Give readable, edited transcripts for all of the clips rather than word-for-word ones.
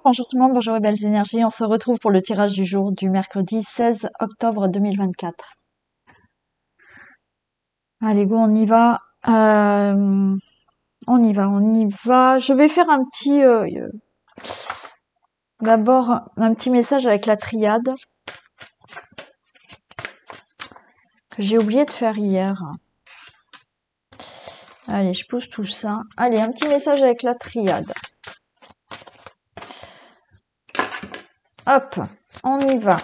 Bonjour tout le monde, bonjour et belles énergies. On se retrouve pour le tirage du jour du mercredi 16 octobre 2024. Allez, go, on y va. On y va, on y va. Je vais faire un petit... d'abord, un petit message avec la triade que j'ai oublié de faire hier. Allez, je pose tout ça. Allez, un petit message avec la triade. Hop, on y va.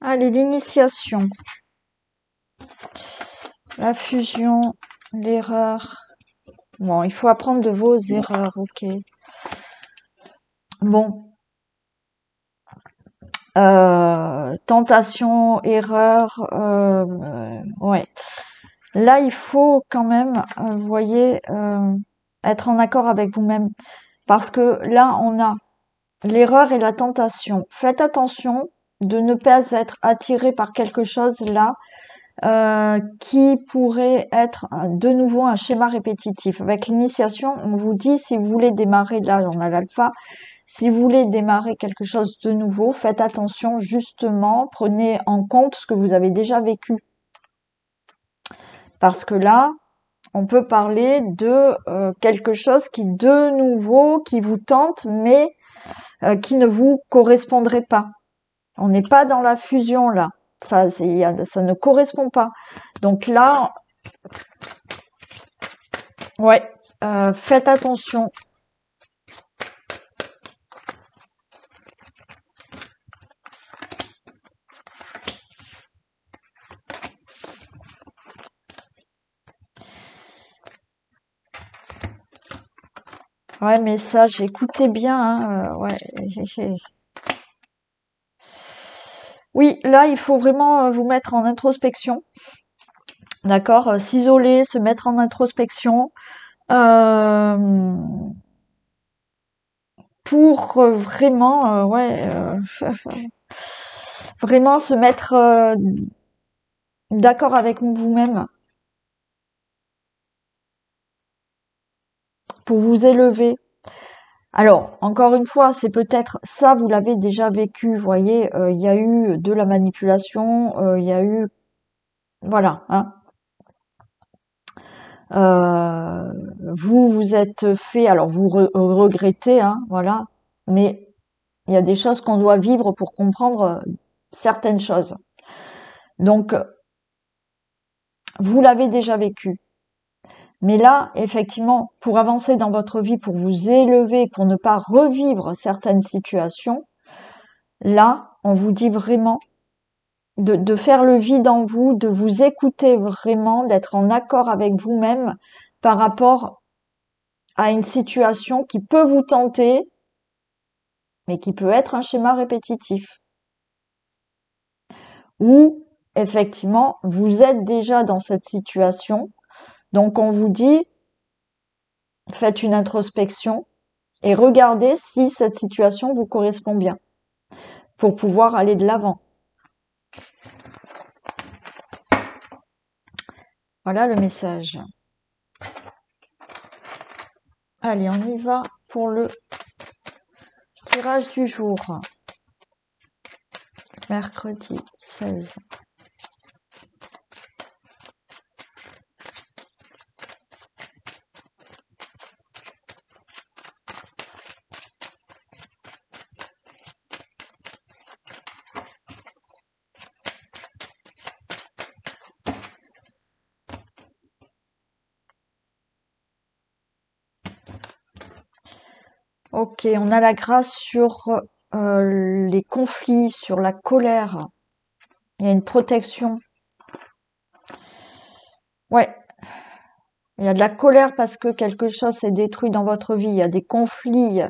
Allez, l'initiation. La fusion, l'erreur. Bon, il faut apprendre de vos erreurs, ok. Bon. Tentation, erreur, ouais. Là, il faut quand même, vous voyez, être en accord avec vous-même. Parce que là, on a l'erreur et la tentation. Faites attention de ne pas être attiré par quelque chose là qui pourrait être de nouveau un schéma répétitif. Avec l'initiation, on vous dit si vous voulez démarrer, là on a l'alpha, si vous voulez démarrer quelque chose de nouveau, faites attention justement, prenez en compte ce que vous avez déjà vécu. Parce que là, on peut parler de quelque chose qui de nouveau, qui vous tente, mais qui ne vous correspondrait pas. On n'est pas dans la fusion là. Ça ne correspond pas. Donc là, ouais, faites attention. Ouais, message, écoutez bien, hein, ouais. Oui, là, il faut vraiment vous mettre en introspection. D'accord? S'isoler, se mettre en introspection. Pour vraiment, ouais, vraiment se mettre d'accord avec vous-même. Pour vous élever. Alors, encore une fois, c'est peut-être ça, vous l'avez déjà vécu, vous voyez, il y a eu de la manipulation, il y a eu, voilà, hein. Vous vous êtes fait, alors vous regrettez, hein, voilà, mais il y a des choses qu'on doit vivre pour comprendre certaines choses. Donc, vous l'avez déjà vécu. Mais là, effectivement, pour avancer dans votre vie, pour vous élever, pour ne pas revivre certaines situations, là, on vous dit vraiment de faire le vide en vous, de vous écouter vraiment, d'être en accord avec vous-même par rapport à une situation qui peut vous tenter, mais qui peut être un schéma répétitif. Ou, effectivement, vous êtes déjà dans cette situation, donc on vous dit, faites une introspection et regardez si cette situation vous correspond bien pour pouvoir aller de l'avant. Voilà le message. Allez, on y va pour le tirage du jour. Mercredi 16. Ok, on a la grâce sur les conflits, sur la colère. Il y a une protection. Ouais, il y a de la colère parce que quelque chose s'est détruit dans votre vie. Il y a des conflits,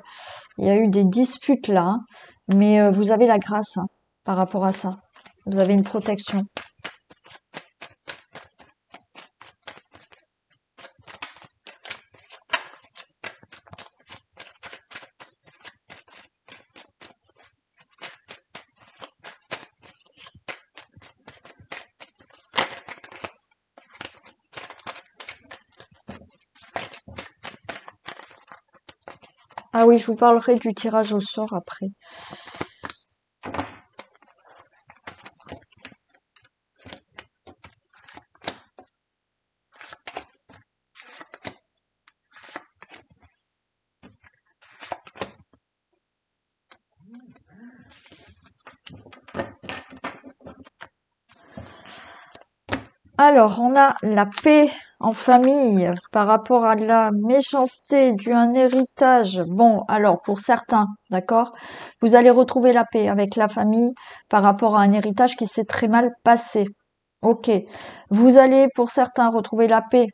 il y a eu des disputes là. Hein. Mais vous avez la grâce hein, par rapport à ça. Vous avez une protection. Ah oui, je vous parlerai du tirage au sort après. Alors, on a la paix en famille par rapport à la méchanceté due à un héritage. Bon, alors pour certains, d'accord, vous allez retrouver la paix avec la famille par rapport à un héritage qui s'est très mal passé. Ok. Vous allez pour certains retrouver la paix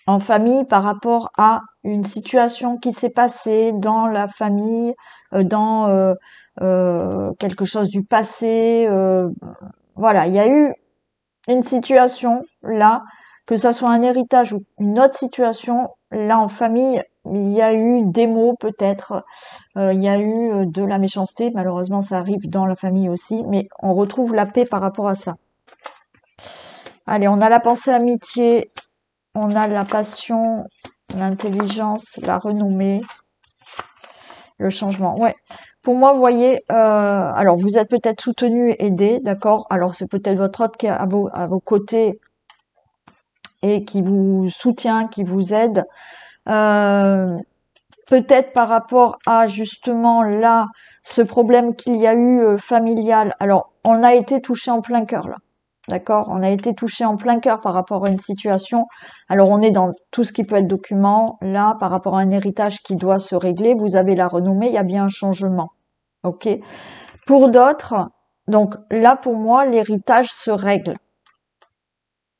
en famille par rapport à une situation qui s'est passée dans la famille, dans quelque chose du passé. Voilà, il y a eu une situation là, que ça soit un héritage ou une autre situation, là en famille, il y a eu des mots peut-être, il y a eu de la méchanceté, malheureusement ça arrive dans la famille aussi, mais on retrouve la paix par rapport à ça. Allez, on a la pensée amitié, on a la passion, l'intelligence, la renommée, le changement. Ouais. Pour moi, vous voyez, alors vous êtes peut-être soutenu, aidé, d'accord. Alors c'est peut-être votre autre qui est à vos côtés et qui vous soutient, qui vous aide. Peut-être par rapport à justement là, ce problème qu'il y a eu familial. Alors, on a été touché en plein cœur là. D'accord? On a été touché en plein cœur par rapport à une situation. Alors, on est dans tout ce qui peut être document. Là, par rapport à un héritage qui doit se régler, vous avez la renommée, il y a bien un changement. Ok? Pour d'autres, donc là, pour moi, l'héritage se règle.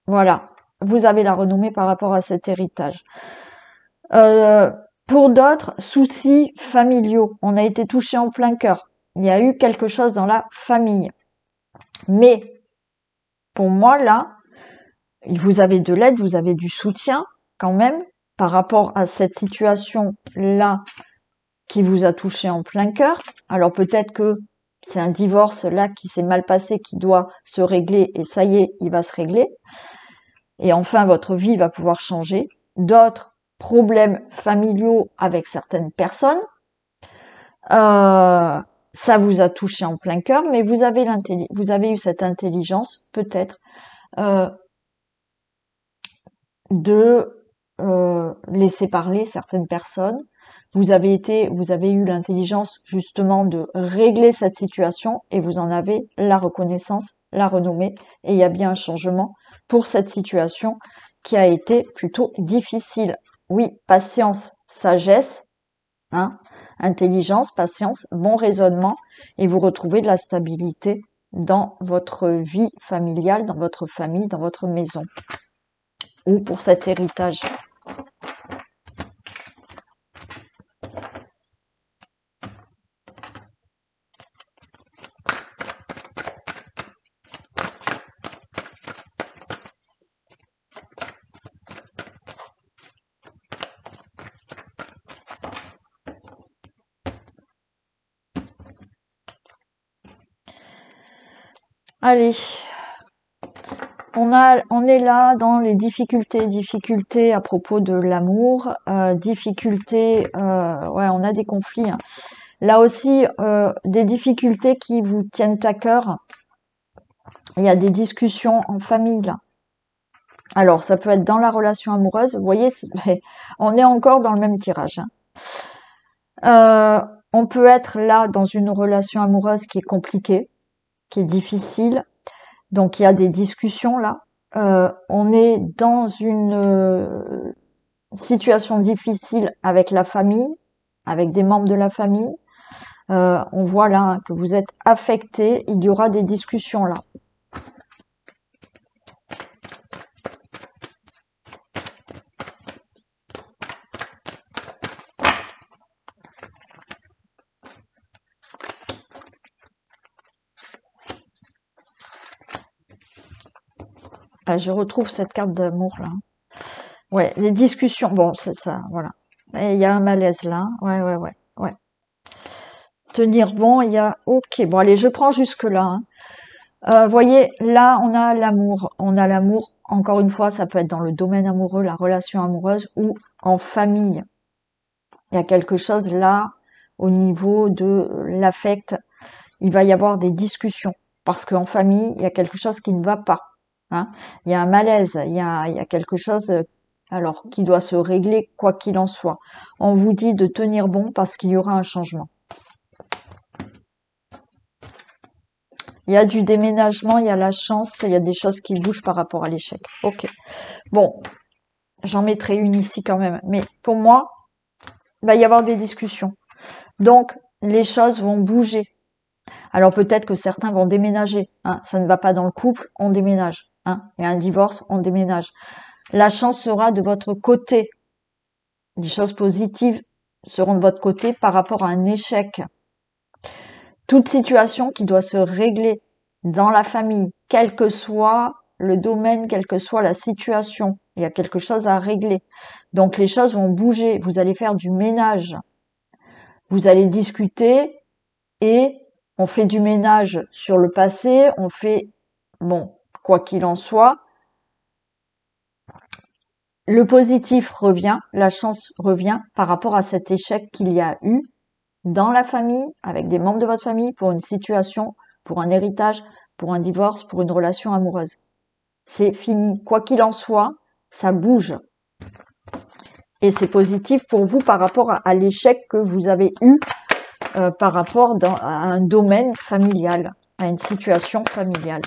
Voilà. Vous avez la renommée par rapport à cet héritage. Euh, pour d'autres, soucis familiaux. On a été touché en plein cœur. Il y a eu quelque chose dans la famille. Mais pour moi, là, vous avez de l'aide, vous avez du soutien quand même par rapport à cette situation-là qui vous a touché en plein cœur. Alors peut-être que c'est un divorce là qui s'est mal passé, qui doit se régler et ça y est, il va se régler. Et enfin, votre vie va pouvoir changer. D'autres problèmes familiaux avec certaines personnes. Ça vous a touché en plein cœur, mais vous avez eu cette intelligence, peut-être, euh, de laisser parler certaines personnes. Vous avez eu l'intelligence justement de régler cette situation et vous en avez la reconnaissance, la renommée et il y a bien un changement pour cette situation qui a été plutôt difficile. Oui, patience, sagesse, hein, intelligence, patience, bon raisonnement et vous retrouvez de la stabilité dans votre vie familiale, dans votre famille, dans votre maison ou pour cet héritage. Allez, on est là dans les difficultés à propos de l'amour, ouais, on a des conflits, hein. Là aussi, des difficultés qui vous tiennent à cœur. Il y a des discussions en famille là. Alors, ça peut être dans la relation amoureuse. Vous voyez, on est encore dans le même tirage, hein. On peut être là dans une relation amoureuse qui est compliquée, qui est difficile. Donc, il y a des discussions là. On est dans une situation difficile avec la famille, avec des membres de la famille. On voit là, hein, que vous êtes affecté. Il y aura des discussions là. Je retrouve cette carte d'amour là. Ouais, les discussions. Bon, c'est ça, voilà. Et il y a un malaise là. Ouais. Tenir bon, il y a. Ok, bon, allez, je prends jusque là, hein. Voyez, là, on a l'amour. On a l'amour. Encore une fois, ça peut être dans le domaine amoureux, la relation amoureuse ou en famille. Il y a quelque chose là, au niveau de l'affect, il va y avoir des discussions. Parce qu'en famille, il y a quelque chose qui ne va pas. Hein. Il y a un malaise, il y a quelque chose alors qui doit se régler quoi qu'il en soit. On vous dit de tenir bon parce qu'il y aura un changement. Il y a du déménagement, il y a la chance, il y a des choses qui bougent par rapport à l'échec. Ok. Bon, j'en mettrai une ici quand même. Mais pour moi, il va y avoir des discussions. Donc, les choses vont bouger. Alors peut-être que certains vont déménager. Hein. Ça ne va pas dans le couple, on déménage. Hein. Il y a un divorce, on déménage. La chance sera de votre côté. Les choses positives seront de votre côté par rapport à un échec. Toute situation qui doit se régler dans la famille, quel que soit le domaine, quelle que soit la situation, il y a quelque chose à régler. Donc les choses vont bouger, vous allez faire du ménage. Vous allez discuter et on fait du ménage sur le passé, on fait, bon, quoi qu'il en soit, le positif revient, la chance revient par rapport à cet échec qu'il y a eu dans la famille, avec des membres de votre famille, pour une situation, pour un héritage, pour un divorce, pour une relation amoureuse. C'est fini. Quoi qu'il en soit, ça bouge. Et c'est positif pour vous par rapport à l'échec que vous avez eu par rapport à un domaine familial, à une situation familiale.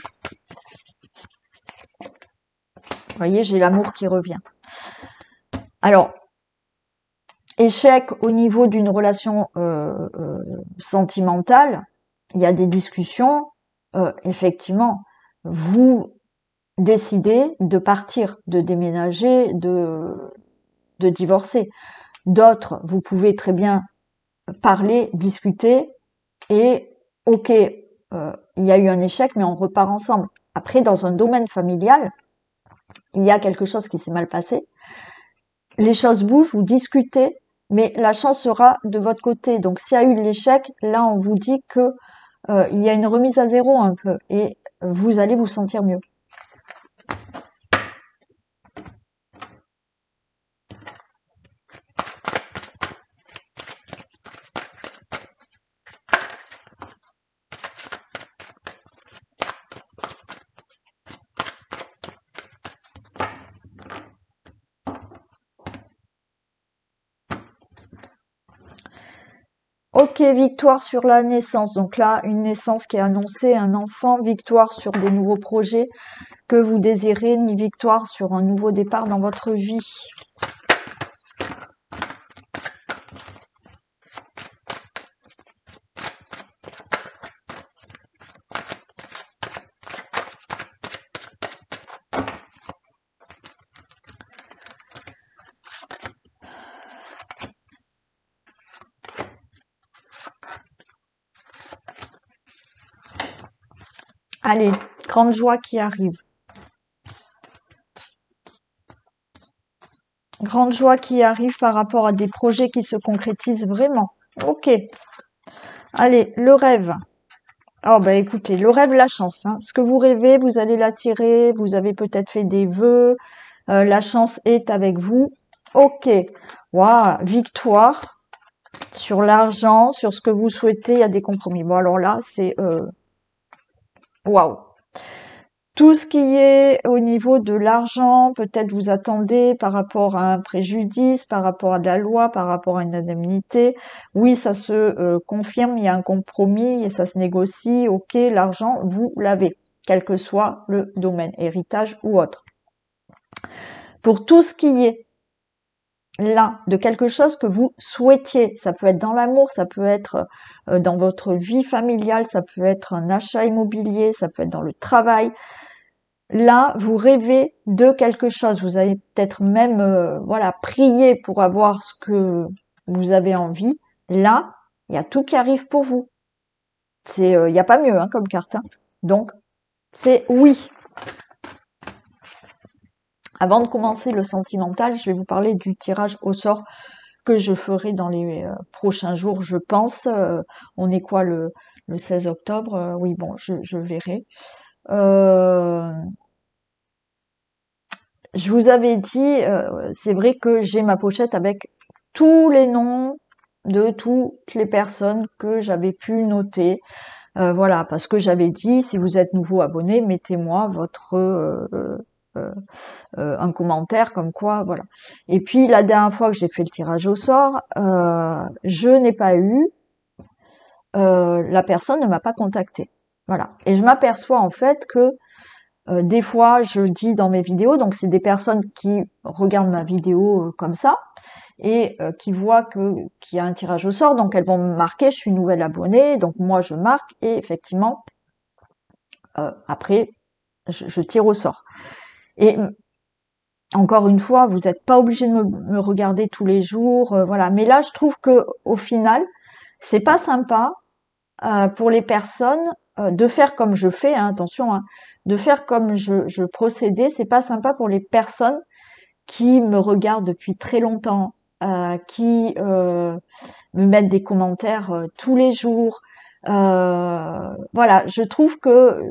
Vous voyez, j'ai l'amour qui revient. Alors, échec au niveau d'une relation sentimentale, il y a des discussions. Effectivement, vous décidez de partir, de déménager, de divorcer. D'autres, vous pouvez très bien parler, discuter et ok, il y a eu un échec, mais on repart ensemble. Après, dans un domaine familial, il y a quelque chose qui s'est mal passé. Les choses bougent, vous discutez, mais la chance sera de votre côté. Donc, s'il y a eu de l'échec, là, on vous dit que il y a une remise à zéro un peu et vous allez vous sentir mieux. Ok, victoire sur la naissance. Donc là, une naissance qui est annoncée, un enfant, victoire sur des nouveaux projets que vous désirez, ni victoire sur un nouveau départ dans votre vie. Allez, grande joie qui arrive. Grande joie qui arrive par rapport à des projets qui se concrétisent vraiment. Ok. Allez, le rêve. Oh bah écoutez, le rêve, la chance. Hein. Ce que vous rêvez, vous allez l'attirer. Vous avez peut-être fait des vœux. La chance est avec vous. Ok. Waouh, victoire sur l'argent, sur ce que vous souhaitez. Il y a des compromis. Bon alors là, c'est waouh. Tout ce qui est au niveau de l'argent, peut-être vous attendez par rapport à un préjudice, par rapport à de la loi, par rapport à une indemnité. Oui, ça se confirme, il y a un compromis et ça se négocie. Ok, l'argent, vous l'avez, quel que soit le domaine, héritage ou autre. Pour tout ce qui est là, de quelque chose que vous souhaitiez, ça peut être dans l'amour, ça peut être dans votre vie familiale, ça peut être un achat immobilier, ça peut être dans le travail. Là, vous rêvez de quelque chose. Vous allez peut-être même, voilà, prier pour avoir ce que vous avez envie. Là, il y a tout qui arrive pour vous. C'est, il n'y a pas mieux hein, comme carte. Hein. Donc, c'est oui. Avant de commencer le sentimental, je vais vous parler du tirage au sort que je ferai dans les prochains jours, je pense. On est quoi le 16 octobre Oui, bon, je verrai. Je vous avais dit, c'est vrai que j'ai ma pochette avec tous les noms de toutes les personnes que j'avais pu noter. Voilà, parce que j'avais dit, si vous êtes nouveau abonné, mettez-moi votre un commentaire comme quoi, voilà. Et puis la dernière fois que j'ai fait le tirage au sort, je n'ai pas eu, la personne ne m'a pas contacté. Voilà. Et je m'aperçois en fait que des fois, je dis dans mes vidéos, donc c'est des personnes qui regardent ma vidéo comme ça et qui voient que qu'il y a un tirage au sort, donc elles vont me marquer, je suis nouvelle abonnée, donc moi je marque et effectivement après je tire au sort. Et encore une fois, vous n'êtes pas obligé de me regarder tous les jours, voilà. Mais là, je trouve que au final, c'est pas sympa pour les personnes de faire comme je fais, hein, attention, hein, de faire comme je procédais, c'est pas sympa pour les personnes qui me regardent depuis très longtemps, qui me mettent des commentaires tous les jours. Voilà, je trouve que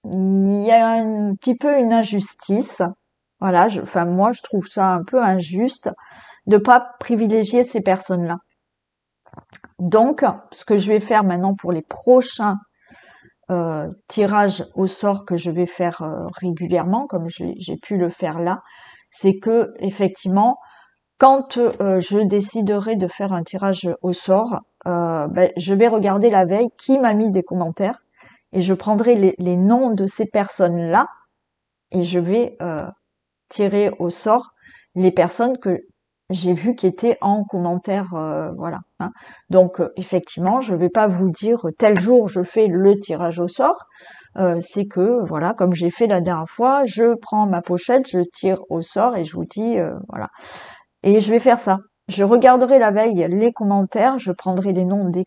il y a un petit peu une injustice. Voilà, enfin moi je trouve ça un peu injuste de pas privilégier ces personnes-là. Donc, ce que je vais faire maintenant pour les prochains tirages au sort que je vais faire régulièrement, comme j'ai pu le faire là, c'est que effectivement, quand je déciderai de faire un tirage au sort, ben, je vais regarder la veille qui m'a mis des commentaires et je prendrai les noms de ces personnes-là et je vais tirer au sort les personnes que j'ai vues qui étaient en commentaire, voilà. Hein. Donc effectivement, je vais pas vous dire tel jour je fais le tirage au sort. C'est que voilà, comme j'ai fait la dernière fois, je prends ma pochette, je tire au sort et je vous dis voilà. Et je vais faire ça. Je regarderai la veille les commentaires, je prendrai les noms des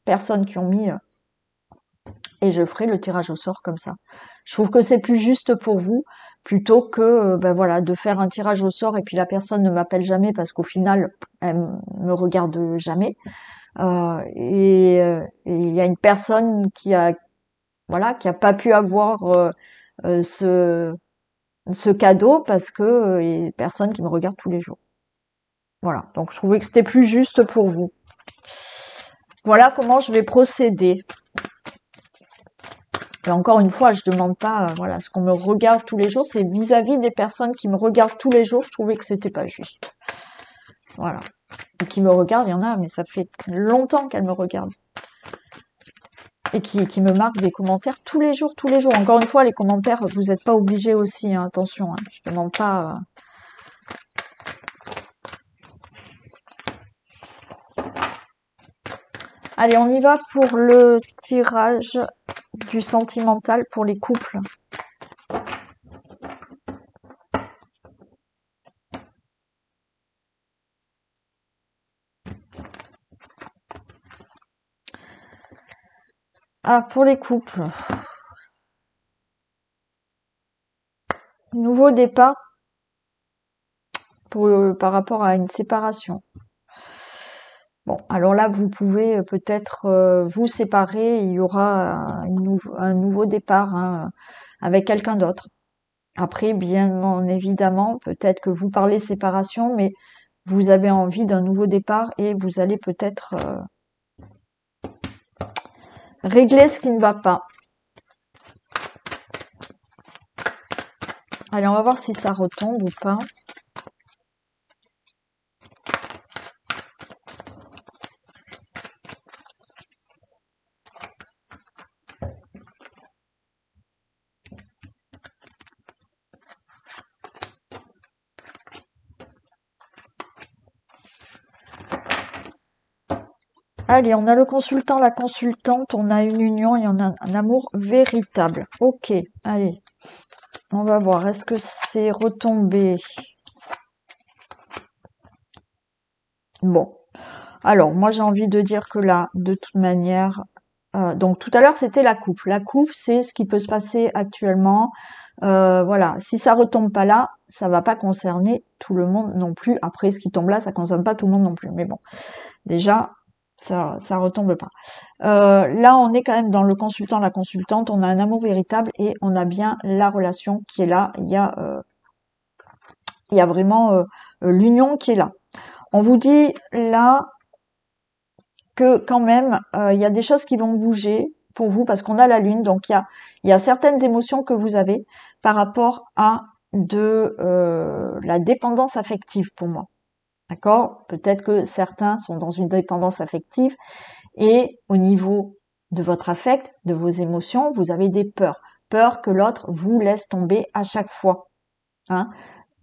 personnes qui ont mis et je ferai le tirage au sort comme ça. Je trouve que c'est plus juste pour vous plutôt que ben voilà de faire un tirage au sort et puis la personne ne m'appelle jamais parce qu'au final elle me regarde jamais. Et il y a une personne qui a voilà qui a pas pu avoir ce cadeau parce que il y a personne qui me regarde tous les jours. Voilà. Donc je trouvais que c'était plus juste pour vous. Voilà comment je vais procéder. Et encore une fois, je demande pas, voilà, ce qu'on me regarde tous les jours, c'est vis-à-vis des personnes qui me regardent tous les jours, je trouvais que c'était pas juste. Voilà. Et qui me regardent, il y en a, mais ça fait longtemps qu'elles me regardent. Et qui me marquent des commentaires tous les jours, tous les jours. Encore une fois, les commentaires, vous n'êtes pas obligés aussi, hein, attention, hein, je demande pas. Allez, on y va pour le tirage du sentimental pour les couples. Ah, pour les couples. Nouveau départ pour, par rapport à une séparation. Bon, alors là, vous pouvez peut-être vous séparer, il y aura un nouveau départ hein, avec quelqu'un d'autre. Après, bien évidemment, peut-être que vous parlez séparation, mais vous avez envie d'un nouveau départ et vous allez peut-être régler ce qui ne va pas. Allez, on va voir si ça retombe ou pas. Allez, on a le consultant, la consultante, on a une union et on a un amour véritable. Ok, allez, on va voir. Est-ce que c'est retombé? Bon, alors moi j'ai envie de dire que là, de toute manière, donc tout à l'heure c'était la coupe. La coupe, c'est ce qui peut se passer actuellement. Voilà, si ça retombe pas là, ça va pas concerner tout le monde non plus. Après, ce qui tombe là, ça concerne pas tout le monde non plus. Mais bon, déjà, ça retombe pas. Là, on est quand même dans le consultant, la consultante. On a un amour véritable et on a bien la relation qui est là. Il y a vraiment l'union qui est là. On vous dit là que quand même, il y a des choses qui vont bouger pour vous parce qu'on a la lune. Donc il y a certaines émotions que vous avez par rapport à la dépendance affective pour moi. D'accord? Peut-être que certains sont dans une dépendance affective et au niveau de votre affect, de vos émotions, vous avez des peurs. Peur que l'autre vous laisse tomber à chaque fois. Hein?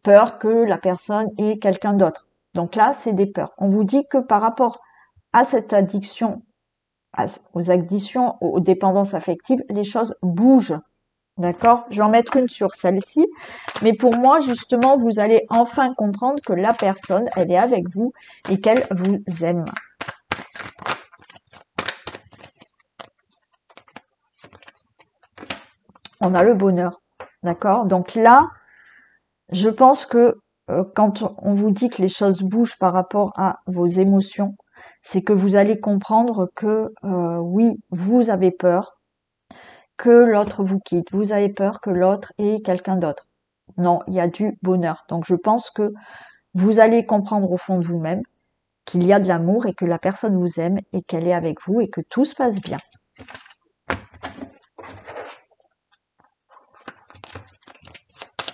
Peur que la personne ait quelqu'un d'autre. Donc là, c'est des peurs. On vous dit que par rapport à cette addiction, aux addictions, aux dépendances affectives, les choses bougent. D'accord? Je vais en mettre une sur celle-ci. Mais pour moi, justement, vous allez enfin comprendre que la personne, elle est avec vous et qu'elle vous aime. On a le bonheur. D'accord? Donc là, je pense que quand on vous dit que les choses bougent par rapport à vos émotions, c'est que vous allez comprendre que oui, vous avez peur que l'autre vous quitte. Vous avez peur que l'autre ait quelqu'un d'autre. Non, il y a du bonheur. Donc je pense que vous allez comprendre au fond de vous-même qu'il y a de l'amour et que la personne vous aime et qu'elle est avec vous et que tout se passe bien.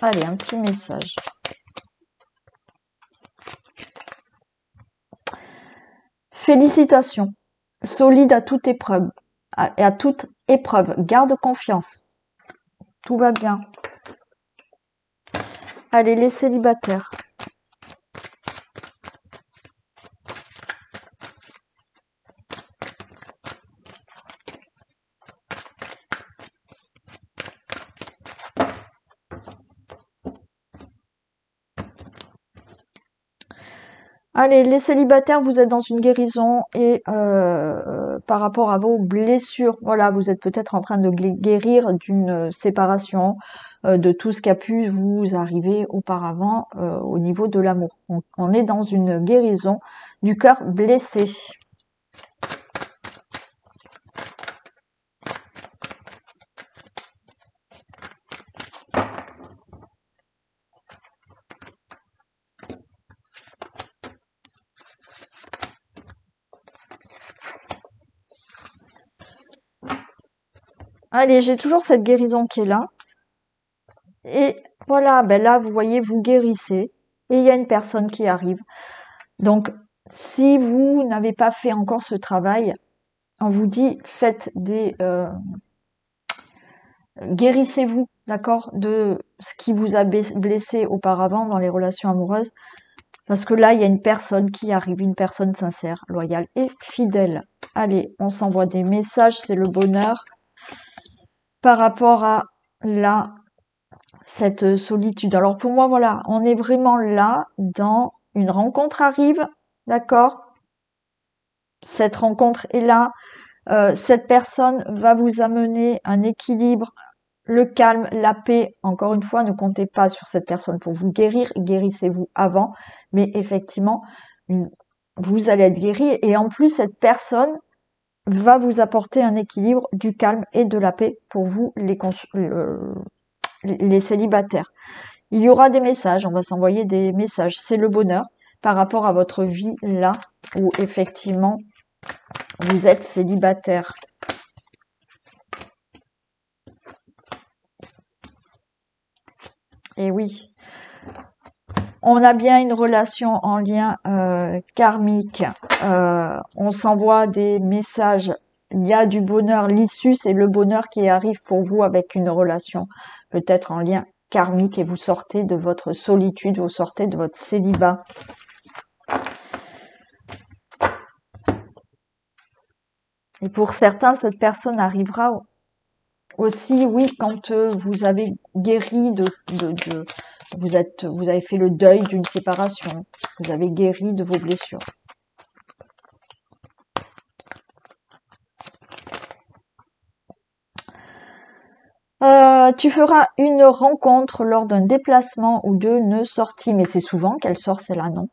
Allez, un petit message. Félicitations. Solide à toute épreuve. À toute épreuve. Garde confiance. Tout va bien. Allez, les célibataires. Allez, les célibataires, vous êtes dans une guérison et par rapport à vos blessures, voilà, vous êtes peut-être en train de guérir d'une séparation, de tout ce qui a pu vous arriver auparavant au niveau de l'amour. On est dans une guérison du cœur blessé. Allez, j'ai toujours cette guérison qui est là. Et voilà, ben là, vous voyez, vous guérissez. Et il y a une personne qui arrive. Donc, si vous n'avez pas fait encore ce travail, on vous dit, faites guérissez-vous, d'accord, de ce qui vous a blessé auparavant dans les relations amoureuses. Parce que là, il y a une personne qui arrive, une personne sincère, loyale et fidèle. Allez, on s'envoie des messages, c'est le bonheur. Par rapport à cette solitude. Alors pour moi, voilà, on est vraiment là dans une rencontre arrive, d'accord? Cette rencontre est là. Cette personne va vous amener un équilibre, le calme, la paix. Encore une fois, ne comptez pas sur cette personne pour vous guérir. Guérissez-vous avant. Mais effectivement, vous allez être guéri. Et en plus, cette personne va vous apporter un équilibre, du calme et de la paix pour vous, les célibataires. Il y aura des messages, on va s'envoyer des messages. C'est le bonheur par rapport à votre vie là où effectivement vous êtes célibataire. Et oui, on a bien une relation en lien karmique. On s'envoie des messages. Il y a du bonheur. L'issue, c'est le bonheur qui arrive pour vous avec une relation peut-être en lien karmique et vous sortez de votre solitude, vous sortez de votre célibat. Et pour certains, cette personne arrivera aussi, oui, quand vous avez guéri vous avez fait le deuil d'une séparation, vous avez guéri de vos blessures. Tu feras une rencontre lors d'un déplacement ou d'une sortie, mais c'est souvent qu'elle sort celle-là, non?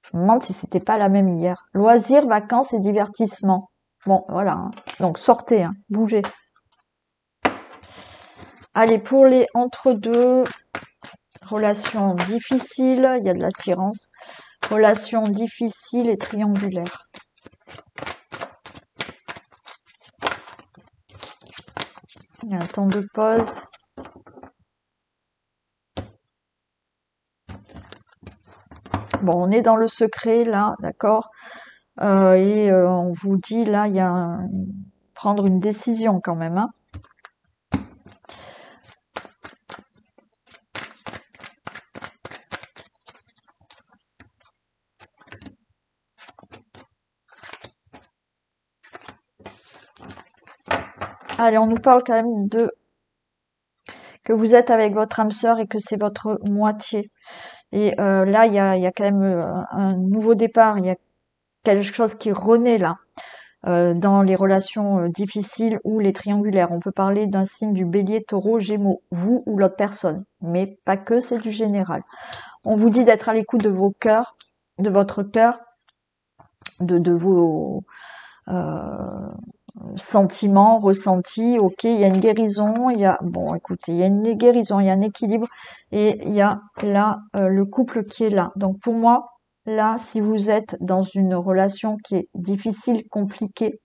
Je me demande si c'était pas la même hier. Loisirs, vacances et divertissements. Bon, voilà. Hein. Donc sortez, hein, bougez. Allez, pour les entre-deux, relations difficiles, il y a de l'attirance. Relation difficile et triangulaire. Il y a un temps de pause. Bon, on est dans le secret là, d'accord. On vous dit là, il y a prendre une décision quand même, hein. Allez, on nous parle quand même de que vous êtes avec votre âme sœur et que c'est votre moitié. Et là, il y a quand même un nouveau départ, il y a quelque chose qui renaît là, dans les relations difficiles ou les triangulaires. On peut parler d'un signe du bélier, taureau, gémeaux, vous ou l'autre personne, mais pas que, c'est du général. On vous dit d'être à l'écoute de vos cœurs, de votre cœur, de vos sentiments, ressentis. Ok, il y a une guérison, il y a, bon, écoutez, il y a une guérison, il y a un équilibre, et il y a là le couple qui est là. Donc pour moi, là, si vous êtes dans une relation qui est difficile, compliquée,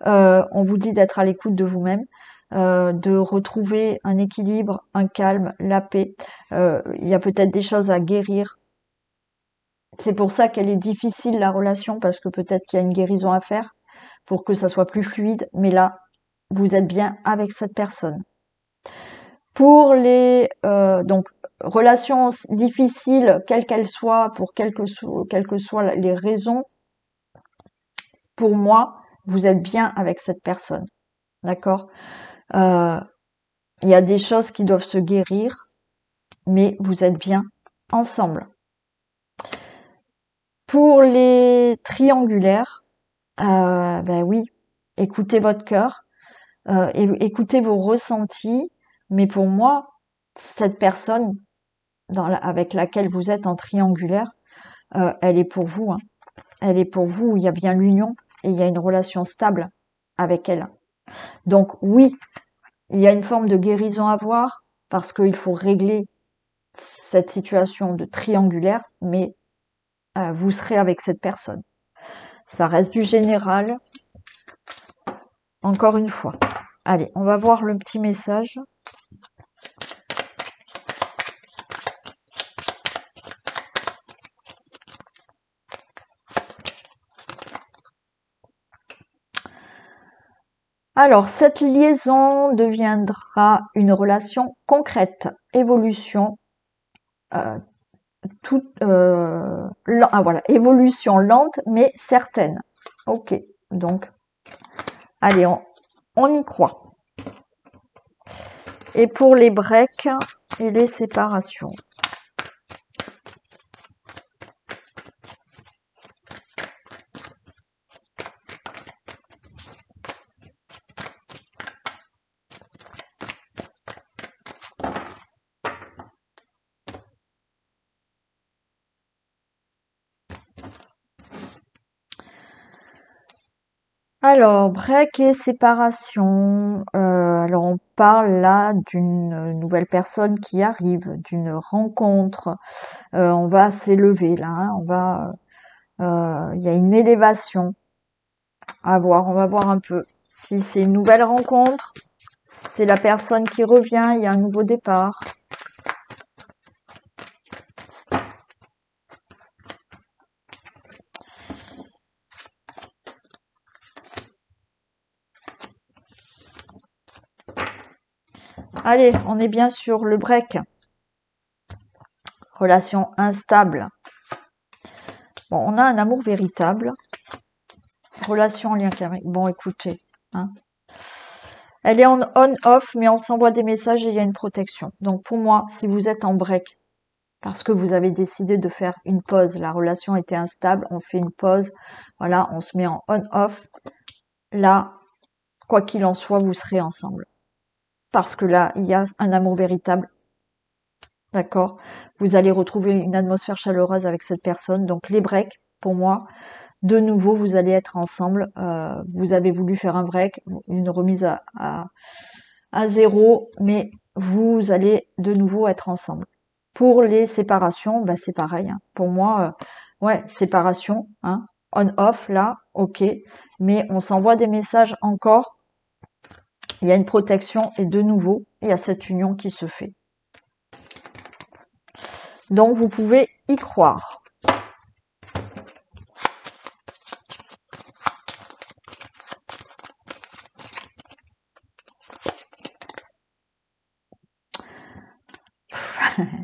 on vous dit d'être à l'écoute de vous-même, de retrouver un équilibre, un calme, la paix. Il y a peut-être des choses à guérir. C'est pour ça qu'elle est difficile, la relation, parce que peut-être qu'il y a une guérison à faire pour que ça soit plus fluide. Mais là, vous êtes bien avec cette personne. Pour les donc relations difficiles, quelles qu'elles soient, pour quelles que soient les raisons, pour moi, vous êtes bien avec cette personne. D'accord. Il y a des choses qui doivent se guérir, mais vous êtes bien ensemble. Pour les triangulaires, ben oui, écoutez votre cœur, écoutez vos ressentis, mais pour moi, cette personne avec laquelle vous êtes en triangulaire, elle est pour vous, hein. Elle est pour vous, il y a bien l'union et il y a une relation stable avec elle. Donc oui, il y a une forme de guérison à voir parce qu'il faut régler cette situation de triangulaire, mais vous serez avec cette personne. Ça reste du général, encore une fois. Allez, on va voir le petit message. Alors, cette liaison deviendra une relation concrète, évolution, voilà, évolution lente mais certaine. Ok, donc, allez, on y croit. Et pour les breaks et les séparations. Alors, break et séparation. Alors, on parle là d'une nouvelle personne qui arrive, d'une rencontre. On va s'élever là, hein. Il y a une élévation à voir. On va voir un peu si c'est une nouvelle rencontre, c'est la personne qui revient, il y a un nouveau départ. Allez, on est bien sur le break. Relation instable. Bon, on a un amour véritable. Relation en lien karmique. Bon, écoutez, hein. Elle est en on-off, mais on s'envoie des messages et il y a une protection. Donc pour moi, si vous êtes en break, parce que vous avez décidé de faire une pause, la relation était instable, on fait une pause, voilà, on se met en on-off. Là, quoi qu'il en soit, vous serez ensemble. Parce que là, il y a un amour véritable. D'accord? Vous allez retrouver une atmosphère chaleureuse avec cette personne. Donc les breaks, pour moi, de nouveau, vous allez être ensemble. Vous avez voulu faire un break, une remise à zéro, mais vous allez de nouveau être ensemble. Pour les séparations, bah, c'est pareil, hein. Pour moi, Ouais, séparation, hein, on-off, là, ok. Mais on s'envoie des messages encore. Il y a une protection et de nouveau, il y a cette union qui se fait. Donc, vous pouvez y croire.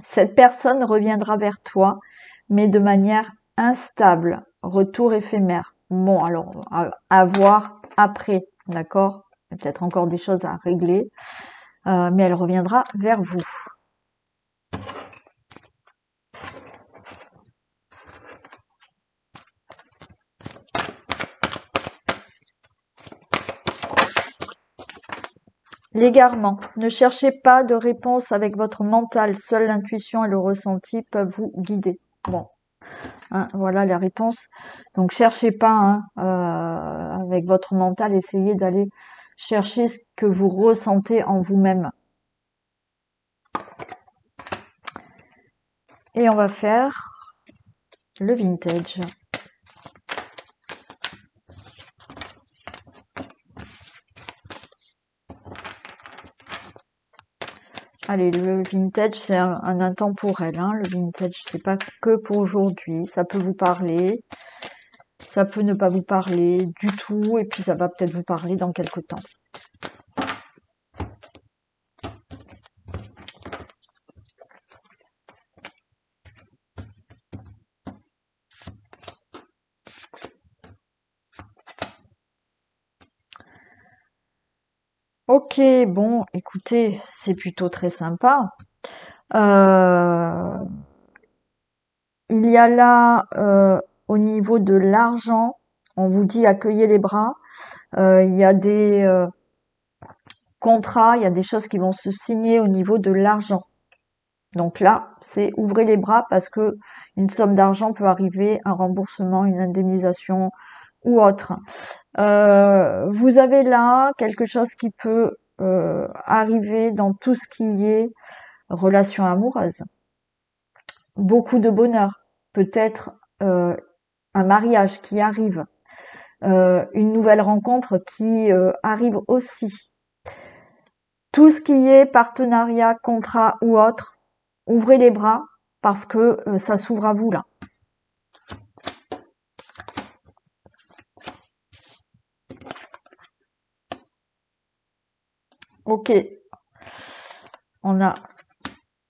Cette personne reviendra vers toi, mais de manière instable, retour éphémère. Bon, alors, à voir après, d'accord? Il y a peut-être encore des choses à régler, mais elle reviendra vers vous. L'égarement. Ne cherchez pas de réponse avec votre mental. Seule l'intuition et le ressenti peuvent vous guider. Bon, hein, voilà la réponse. Donc, cherchez pas hein, avec votre mental. Essayez d'aller chercher ce que vous ressentez en vous-même. Et on va faire le vintage. Allez, le vintage, c'est un intemporel. Hein. Le vintage, c'est pas que pour aujourd'hui. Ça peut vous parler, ça peut ne pas vous parler du tout, et puis ça va peut-être vous parler dans quelques temps. Ok, bon, écoutez, c'est plutôt très sympa. Il y a là, au niveau de l'argent, on vous dit accueillez les bras. Il y a des contrats, il y a des choses qui vont se signer au niveau de l'argent. Donc là, c'est ouvrez les bras parce que une somme d'argent peut arriver, un remboursement, une indemnisation ou autre. Vous avez là quelque chose qui peut arriver dans tout ce qui est relation amoureuse. Beaucoup de bonheur, peut-être un mariage qui arrive, une nouvelle rencontre qui arrive aussi. Tout ce qui est partenariat, contrat ou autre, ouvrez les bras parce que ça s'ouvre à vous là. Ok, on a.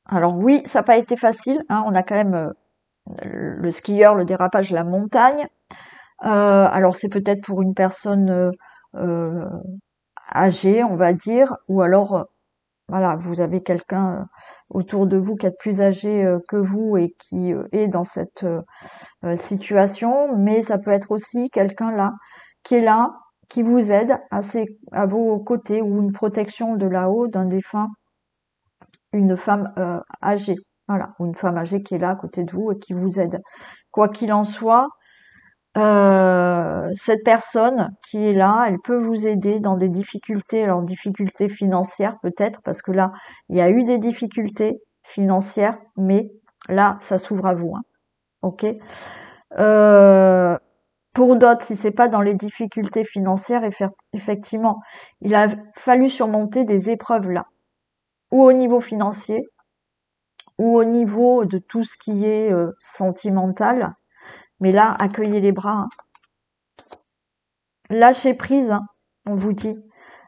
Alors oui, ça n'a pas été facile. Hein, on a quand même le skieur, le dérapage, la montagne. Alors c'est peut-être pour une personne âgée, on va dire, ou alors voilà, vous avez quelqu'un autour de vous qui est plus âgé que vous et qui est dans cette situation, mais ça peut être aussi quelqu'un là qui est là, qui vous aide à vos côtés ou une protection de là-haut d'un défunt, une femme âgée, voilà, ou une femme âgée qui est là à côté de vous et qui vous aide. Quoi qu'il en soit, cette personne qui est là, elle peut vous aider dans des difficultés, alors difficultés financières peut-être, parce que là, il y a eu des difficultés financières, mais là, ça s'ouvre à vous, hein. Ok. Pour d'autres, si c'est pas dans les difficultés financières, effectivement, il a fallu surmonter des épreuves là, ou au niveau financier, ou au niveau de tout ce qui est sentimental. Mais là, accueillez les bras, hein. Lâchez prise, hein, on vous dit.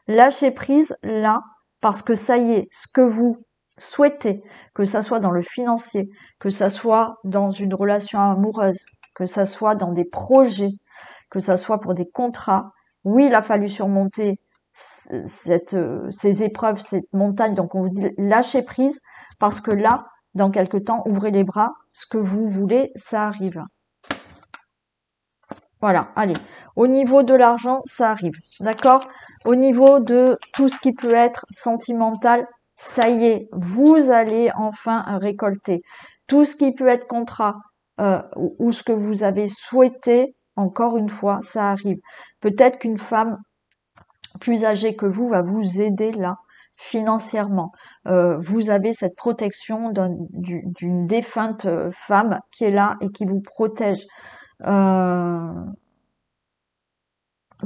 Lâchez prise là, parce que ça y est, ce que vous souhaitez, que ça soit dans le financier, que ça soit dans une relation amoureuse, que ça soit dans des projets, que ça soit pour des contrats, oui, il a fallu surmonter ces épreuves, cette montagne. Donc on vous dit lâchez prise, parce que là, dans quelque temps, ouvrez les bras, ce que vous voulez, ça arrive. Voilà, allez. Au niveau de l'argent, ça arrive. D'accord? Au niveau de tout ce qui peut être sentimental, ça y est, vous allez enfin récolter. Tout ce qui peut être contrat ou ce que vous avez souhaité, encore une fois, ça arrive. Peut-être qu'une femme plus âgée que vous va vous aider là financièrement. Vous avez cette protection d'une défunte femme qui est là et qui vous protège. Euh,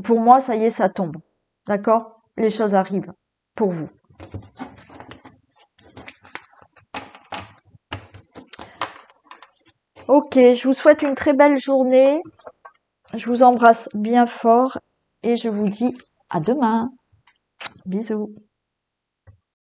pour moi, ça y est, ça tombe. D'accord? Les choses arrivent pour vous. Ok, je vous souhaite une très belle journée. Je vous embrasse bien fort et je vous dis à demain. Bisous.